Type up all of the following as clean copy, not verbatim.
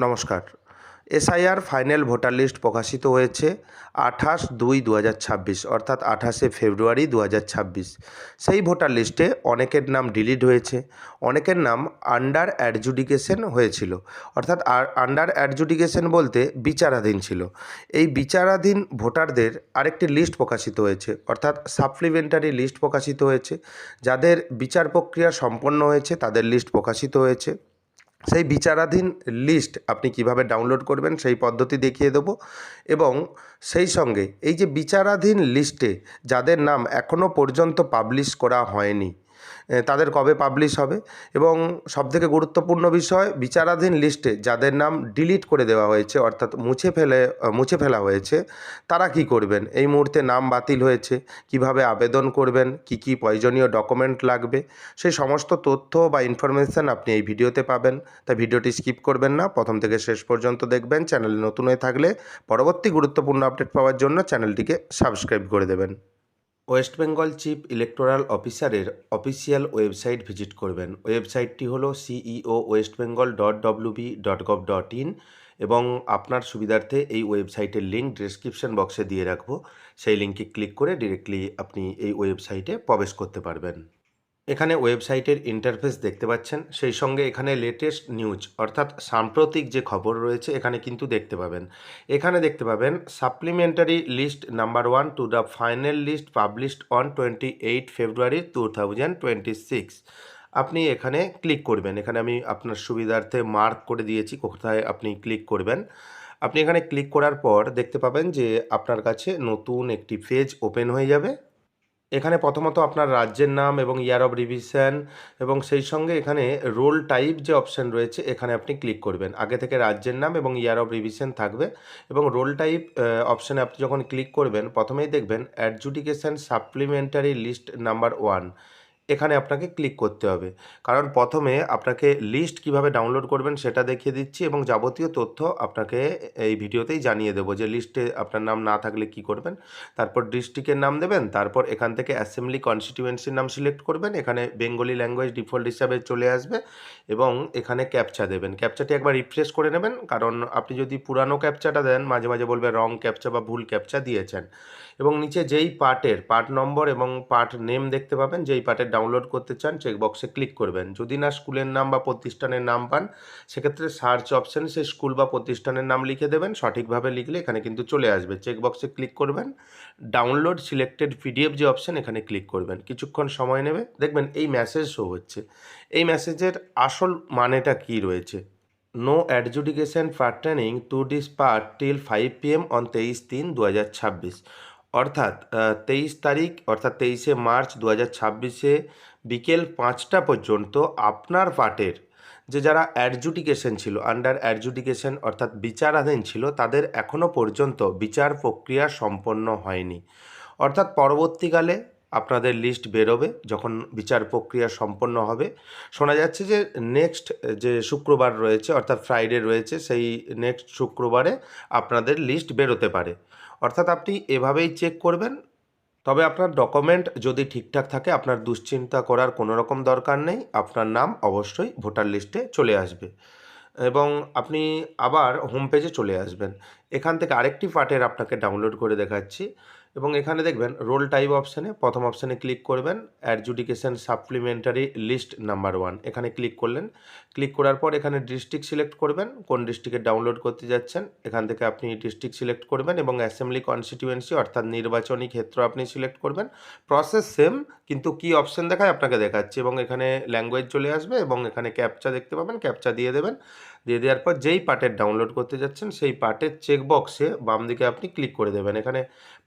নমস্কার। SIR final voter list প্রকাশিত হয়েছে 28/2/2026 অর্থাৎ 28শে ফেব্রুয়ারি 2026। সেই ভোটার লিস্টে অনেকের নাম ডিলিট হয়েছে, অনেকের নাম আন্ডার অ্যাডজুডিকেশন হয়েছিল। অর্থাৎ আন্ডার অ্যাডজুডিকেশন বলতে বিচারাধীন ছিল। এই বিচারাধীন ভোটারদের আরেকটি লিস্ট প্রকাশিত হয়েছে, অর্থাৎ সাপ্লিমেন্টারি লিস্ট প্রকাশিত হয়েছে। যাদের বিচার প্রক্রিয়া সম্পন্ন হয়েছে তাদের লিস্ট প্রকাশিত হয়েছে। সেই বিচারাধীন লিস্ট আপনি কিভাবে ডাউনলোড করবেন সেই পদ্ধতি দেখিয়ে দেবো। এবং সেই সঙ্গে এই যে বিচারাধীন লিস্টে যাদের নাম এখনও পর্যন্ত পাবলিশ করা হয়নি তাদের কবে পাবলিশ হবে, এবং সবথেকে গুরুত্বপূর্ণ বিষয়, বিচারাধীন লিস্টে যাদের নাম ডিলিট করে দেওয়া হয়েছে অর্থাৎ মুছে ফেলা হয়েছে তারা কি করবেন, এই মুহূর্তে নাম বাতিল হয়েছে কিভাবে আবেদন করবেন, কি প্রয়োজনীয় ডকুমেন্ট লাগবে, সেই সমস্ত তথ্য বা ইনফরমেশান আপনি এই ভিডিওতে পাবেন। তাই ভিডিওটি স্কিপ করবেন না, প্রথম থেকে শেষ পর্যন্ত দেখবেন। চ্যানেলে নতুন হয়ে থাকলে পরবর্তী গুরুত্বপূর্ণ আপডেট পাওয়ার জন্য চ্যানেলটিকে সাবস্ক্রাইব করে দেবেন। ওয়েস্ট বেঙ্গল চিফ ইলেকটোরাল অফিসারের অফিসিয়াল ওয়েবসাইট ভিজিট করবেন। ওয়েবসাইটটি হলো ceo.westbengal.wb.gov.in এবং আপনার সুবিধার্থে এই ওয়েবসাইটের লিঙ্ক ডেসক্রিপশন বক্সে দিয়ে রাখবো। সেই লিঙ্কে ক্লিক করে ডিরেক্টলি আপনি এই ওয়েবসাইটে প্রবেশ করতে পারবেন। এখানে ওয়েবসাইটের ইন্টারফেস দেখতে পাচ্ছেন, সেই সঙ্গে এখানে লেটেস্ট নিউজ অর্থাৎ সাম্প্রতিক যে খবর রয়েছে এখানে কিন্তু দেখতে পাবেন। এখানে দেখতে পাবেন supplementary list number 1 to the final list published on 28 February 2026। আপনি এখানে ক্লিক করবেন। এখানে আমি আপনার সুবিধার্থে মার্ক করে দিয়েছি কোথায় আপনি ক্লিক করবেন। আপনি এখানে ক্লিক করার পর দেখতে পাবেন যে আপনার কাছে নতুন একটি পেজ ওপেন হয়ে যাবে। এখানে প্রথমত আপনার রাজ্যের নাম এবং ইয়ার অফ রিভিশন এবং সেই সঙ্গে এখানে রোল টাইপ যে অপশান রয়েছে এখানে আপনি ক্লিক করবেন। আগে থেকে রাজ্যের নাম এবং ইয়ার অফ রিভিশন থাকবে এবং রোল টাইপ অপশানে আপনি যখন ক্লিক করবেন প্রথমেই দেখবেন অ্যাডজুডিকেশন সাপ্লিমেন্টারি লিস্ট নাম্বার 1, এখানে আপনাকে ক্লিক করতে হবে। কারণ প্রথমে আপনাকে লিস্ট কিভাবে ডাউনলোড করবেন সেটা দেখিয়ে দিচ্ছি এবং যাবতীয় তথ্য আপনাকে এই ভিডিওতেই জানিয়ে দেবো যে লিস্টে আপনার নাম না থাকলে কি করবেন। তারপর ডিস্ট্রিক্টের নাম দেবেন, তারপর এখান থেকে অ্যাসেম্বলি কনস্টিটিউয়েন্সির নাম সিলেক্ট করবেন। এখানে বেঙ্গলি ল্যাঙ্গুয়েজ ডিফল্ট হিসাবে চলে আসবে এবং এখানে ক্যাপচা দেবেন। ক্যাপচাটি একবার রিফ্রেশ করে নেবেন, কারণ আপনি যদি পুরানো ক্যাপচাটা দেন মাঝে মাঝে বলবে রং ক্যাপচা বা ভুল ক্যাপচা দিয়েছেন। এবং নিচে যেই পার্ট নম্বর এবং পার্ট নেম দেখতে পাবেন, যেই পার্টের ডাউনলোড করতে চান চেকবক্সে ক্লিক করবেন। যদি না স্কুলের নাম বা প্রতিষ্ঠানের নাম পান সেক্ষেত্রে সার্চ অপশানে সেই স্কুল বা প্রতিষ্ঠানের নাম লিখে দেবেন। সঠিকভাবে লিখলে এখানে কিন্তু চলে আসবে। চেকবক্সে ক্লিক করবেন, ডাউনলোড সিলেক্টেড পিডিএফ যে অপশান এখানে ক্লিক করবেন। কিছুক্ষণ সময় নেবে, দেখবেন এই মেসেজ শো হচ্ছে। এই মেসেজের আসল মানেটা কি রয়েছে, no adjudication pertaining to this part till 5 PM on 23/3/2026। অর্থাৎ 23 তারিখ অর্থাৎ 23শে মার্চ 2026-এ বিকেল 5টা পর্যন্ত আপনার পার্টের যে যারা অ্যাডজুডিকেশন ছিল, আন্ডার অ্যাডজুডিকেশন অর্থাৎ বিচারাধীন ছিল, তাদের এখনও পর্যন্ত বিচার প্রক্রিয়া সম্পন্ন হয়নি। অর্থাৎ পরবর্তীকালে আপনাদের লিস্ট বেরোবে যখন বিচার প্রক্রিয়া সম্পন্ন হবে। শোনা যাচ্ছে যে নেক্সট যে শুক্রবার রয়েছে অর্থাৎ ফ্রাইডে রয়েছে, সেই নেক্সট শুক্রবারে আপনাদের লিস্ট বেরোতে পারে। অর্থাৎ আপনি এভাবেই চেক করবেন। তবে আপনার ডকুমেন্ট যদি ঠিকঠাক থাকে আপনার দুশ্চিন্তা করার কোনো রকম দরকার নেই, আপনার নাম অবশ্যই ভোটার লিস্টে চলে আসবে এবং আপনি আবার হোম পেজে চলে আসবেন। এখান থেকে আরেকটি পার্টের আপনাকে ডাউনলোড করে দেখাচ্ছি এবং এখানে দেখবেন রোল টাইপ অপশানে প্রথম অপশানে ক্লিক করবেন, অ্যাডজুডিকেশন সাপ্লিমেন্টারি লিস্ট নাম্বার 1 এখানে ক্লিক করলেন। ক্লিক করার পর এখানে ডিস্ট্রিক্ট সিলেক্ট করবেন, কোন ডিস্ট্রিক্টে ডাউনলোড করতে যাচ্ছেন এখান থেকে আপনি ডিস্ট্রিক্ট সিলেক্ট করবেন এবং অ্যাসেম্বলি কনস্টিটিউয়েন্সি অর্থাৎ নির্বাচনী ক্ষেত্র আপনি সিলেক্ট করবেন। প্রসেস সেম, কিন্তু কি অপশান দেখায় আপনাকে দেখাচ্ছি এবং এখানে ল্যাঙ্গুয়েজ চলে আসবে এবং এখানে ক্যাপচা দেখতে পাবেন, ক্যাপচা দিয়ে দেবেন। দিয়ে দেওয়ার পর যেই পার্টের ডাউনলোড করতে যাচ্ছেন সেই পার্টের চেকবক্সে বাম দিকে আপনি ক্লিক করে দেবেন। এখানে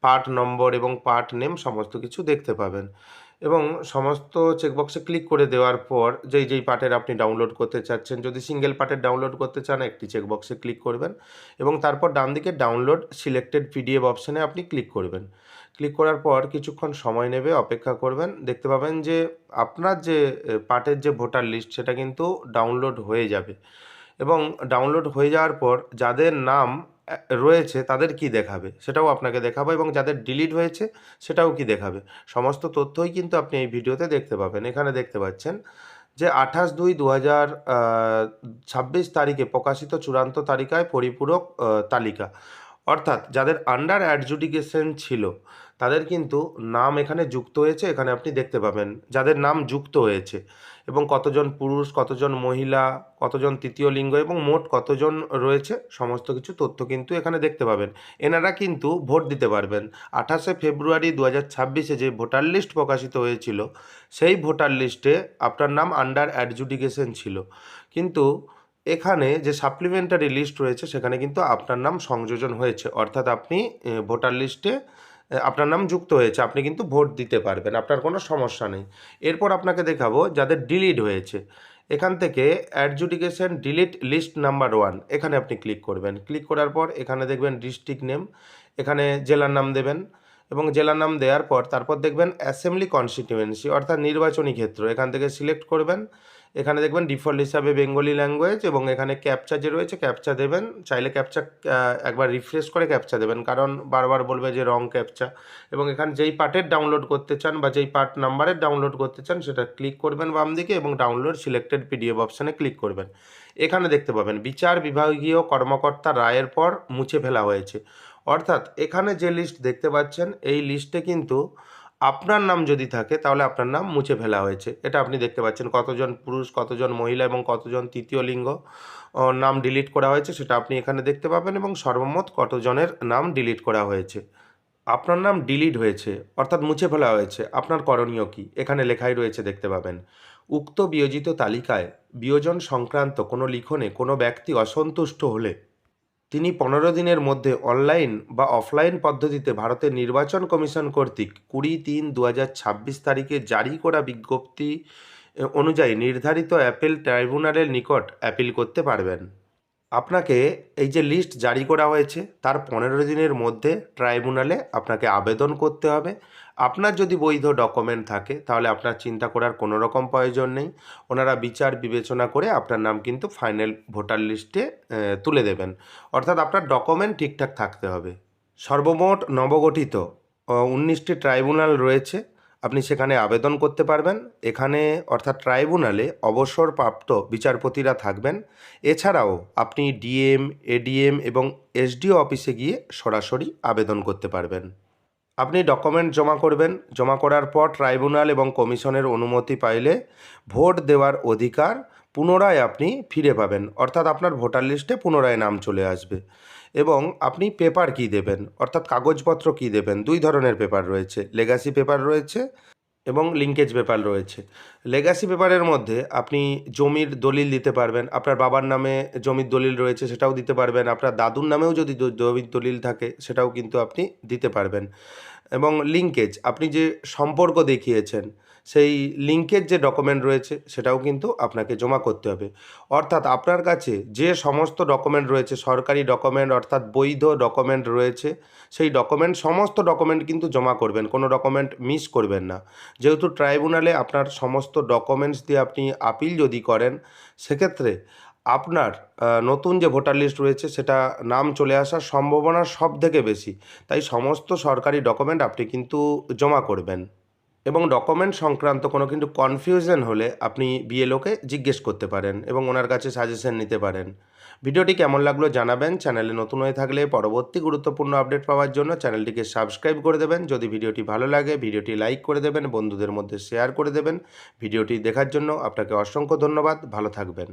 পার্ট নম্বর এবং পার্ট নেম সমস্ত কিছু দেখতে পাবেন এবং সমস্ত চেকবক্সে ক্লিক করে দেওয়ার পর যেই পার্টের আপনি ডাউনলোড করতে চাচ্ছেন, যদি সিঙ্গেল পার্টের ডাউনলোড করতে চান একটি চেকবক্সে ক্লিক করবেন এবং তারপর ডান দিকে ডাউনলোড সিলেক্টেড পিডিএফ অপশানে আপনি ক্লিক করবেন। ক্লিক করার পর কিছুক্ষণ সময় নেবে, অপেক্ষা করবেন। দেখতে পাবেন যে আপনার যে পার্টের যে ভোটার লিস্ট সেটা কিন্তু ডাউনলোড হয়ে যাবে এবং ডাউনলোড হয়ে যাওয়ার পর যাদের নাম রয়েছে তাদের কি দেখাবে সেটাও আপনাকে দেখাবো এবং যাদের ডিলিট হয়েছে সেটাও কি দেখাবে, সমস্ত তথ্যই কিন্তু আপনি এই ভিডিওতে দেখতে পাবেন। এখানে দেখতে পাচ্ছেন যে 28/2/2026 তারিখে প্রকাশিত চূড়ান্ত তালিকায় পরিপূরক তালিকা, অর্থাৎ যাদের আন্ডার অ্যাডজুডিকেশন ছিল তাদের কিন্তু নাম এখানে যুক্ত হয়েছে, এখানে আপনি দেখতে পাবেন যাদের নাম যুক্ত হয়েছে এবং কতজন পুরুষ, কতজন মহিলা, কতজন তৃতীয় লিঙ্গ এবং মোট কতজন রয়েছে সমস্ত কিছু তথ্য কিন্তু এখানে দেখতে পাবেন। এনারা কিন্তু ভোট দিতে পারবেন। 28শে ফেব্রুয়ারি 2026 যে ভোটার লিস্ট প্রকাশিত হয়েছিল সেই ভোটার লিস্টে আপনার নাম আন্ডার অ্যাডজুডিকেশন ছিল, কিন্তু এখানে যে সাপ্লিমেন্টারি লিস্ট রয়েছে সেখানে কিন্তু আপনার নাম সংযোজন হয়েছে, অর্থাৎ আপনি ভোটার লিস্টে আপনার নাম যুক্ত হয়েছে, আপনি কিন্তু ভোট দিতে পারবেন, আপনার কোনো সমস্যা নেই। এরপর আপনাকে দেখাবো যাদের ডিলিট হয়েছে। এখান থেকে অ্যাডজুডিকেশন ডিলিট লিস্ট নাম্বার 1 এখানে আপনি ক্লিক করবেন। ক্লিক করার পর এখানে দেখবেন ডিস্ট্রিক্ট নেম, এখানে জেলার নাম দেবেন এবং জেলার নাম দেওয়ার পর তারপর দেখবেন অ্যাসেম্বলি কনস্টিটিউয়েন্সি অর্থাৎ নির্বাচনী ক্ষেত্র, এখান থেকে সিলেক্ট করবেন। এখানে দেখবেন ডিফল্ট হিসাবে বেঙ্গলি ল্যাঙ্গুয়েজ এবং এখানে ক্যাপচা যে রয়েছে ক্যাপচা দেবেন। চাইলে ক্যাপচা একবার রিফ্রেশ করে ক্যাপচা দেবেন, কারণ বারবার বলবে যে রং ক্যাপচা। এবং এখানে যেই পার্টের ডাউনলোড করতে চান বা যেই পার্ট নাম্বারের ডাউনলোড করতে চান সেটা ক্লিক করবেন বাম দিকে এবং ডাউনলোড সিলেক্টেড পিডিএফ অপশানে ক্লিক করবেন। এখানে দেখতে পাবেন বিচার বিভাগীয় কর্মকর্তা রায়ের পর মুছে ফেলা হয়েছে, অর্থাৎ এখানে যে লিস্ট দেখতে পাচ্ছেন এই লিস্টে কিন্তু আপনার নাম যদি থাকে তাহলে আপনার নাম মুছে ফেলা হয়েছে। এটা আপনি দেখতে পাচ্ছেন কতজন পুরুষ, কতজন মহিলা এবং কতজন তৃতীয় লিঙ্গ নাম ডিলিট করা হয়েছে সেটা আপনি এখানে দেখতে পাবেন এবং সর্বমোট কতজনের নাম ডিলিট করা হয়েছে। আপনার নাম ডিলিট হয়েছে অর্থাৎ মুছে ফেলা হয়েছে, আপনার করণীয় কী এখানে লেখাই রয়েছে দেখতে পাবেন। উক্ত বিয়োজিত তালিকায় বিয়োজন সংক্রান্ত কোনো লিখনে কোনো ব্যক্তি অসন্তুষ্ট হলে তিনি 15 দিনের মধ্যে অনলাইন বা অফলাইন পদ্ধতিতে ভারতের নির্বাচন কমিশন কর্তৃক 20/3/2026 তারিখে জারি করা বিজ্ঞপ্তি অনুযায়ী নির্ধারিত অ্যাপেল ট্রাইব্যুনালের নিকট অ্যাপিল করতে পারবেন। আপনাকে এই যে লিস্ট জারি করা হয়েছে তার 15 দিনের মধ্যে ট্রাইব্যুনালে আপনাকে আবেদন করতে হবে। আপনার যদি বৈধ ডকুমেন্ট থাকে তাহলে আপনার চিন্তা করার কোনো রকম প্রয়োজন নেই, ওনারা বিচার বিবেচনা করে আপনার নাম কিন্তু ফাইনাল ভোটার লিস্টে তুলে দেবেন, অর্থাৎ আপনার ডকুমেন্ট ঠিকঠাক থাকতে হবে। সর্বমোট নবগঠিত 19টি ট্রাইব্যুনাল রয়েছে, আপনি সেখানে আবেদন করতে পারবেন। এখানে অর্থাৎ ট্রাইব্যুনালে অবসরপ্রাপ্ত বিচারপতিরা থাকবেন। এছাড়াও আপনি ডিএম, এডিএম এবং এসডিও অফিসে গিয়ে সরাসরি আবেদন করতে পারবেন। আপনি ডকুমেন্ট জমা করবেন, জমা করার পর ট্রাইব্যুনাল এবং কমিশনের অনুমতি পাইলে ভোট দেওয়ার অধিকার পুনরায় আপনি ফিরে পাবেন, অর্থাৎ আপনার ভোটার লিস্টে পুনরায় নাম চলে আসবে। এবং আপনি পেপার কী দেবেন অর্থাৎ কাগজপত্র কী দেবেন, দুই ধরনের পেপার রয়েছে, লেগাসি পেপার রয়েছে এবং লিঙ্কেজ পেপার রয়েছে। লেগাসি পেপারের মধ্যে আপনি জমির দলিল দিতে পারবেন, আপনার বাবার নামে জমির দলিল রয়েছে সেটাও দিতে পারবেন, আপনার দাদুর নামেও যদি জমির দলিল থাকে সেটাও কিন্তু আপনি দিতে পারবেন। এবং লিঙ্কেজ আপনি যে সম্পর্ক দেখিয়েছেন সেই লিঙ্কের যে ডকুমেন্ট রয়েছে সেটাও কিন্তু আপনাকে জমা করতে হবে, অর্থাৎ আপনার কাছে যে সমস্ত ডকুমেন্ট রয়েছে সরকারি ডকুমেন্ট অর্থাৎ বৈধ ডকুমেন্ট রয়েছে সেই ডকুমেন্ট সমস্ত ডকুমেন্ট কিন্তু জমা করবেন, কোনো ডকুমেন্ট মিস করবেন না। যেহেতু ট্রাইব্যুনালে আপনার সমস্ত ডকুমেন্টস দিয়ে আপনি আপিল যদি করেন সেক্ষেত্রে আপনার নতুন যে ভোটার লিস্ট রয়েছে সেটা নাম চলে আসার সম্ভাবনা সবথেকে বেশি, তাই সমস্ত সরকারি ডকুমেন্ট আপনি কিন্তু জমা করবেন। এবং ডকুমেন্ট সংক্রান্ত কোনো কিন্তু কনফিউশন হলে আপনি বিএলওকে জিজ্ঞেস করতে পারেন এবং ওনার কাছে সাজেশন নিতে পারেন। ভিডিওটি কেমন লাগলো জানাবেন। চ্যানেলে নতুন হয়ে থাকলে পরবর্তী গুরুত্বপূর্ণ আপডেট পাওয়ার জন্য চ্যানেলটিকে সাবস্ক্রাইব করে দেবেন। যদি ভিডিওটি ভালো লাগে ভিডিওটি লাইক করে দেবেন, বন্ধুদের মধ্যে শেয়ার করে দেবেন। ভিডিওটি দেখার জন্য আপনাকে অসংখ্য ধন্যবাদ, ভালো থাকবেন।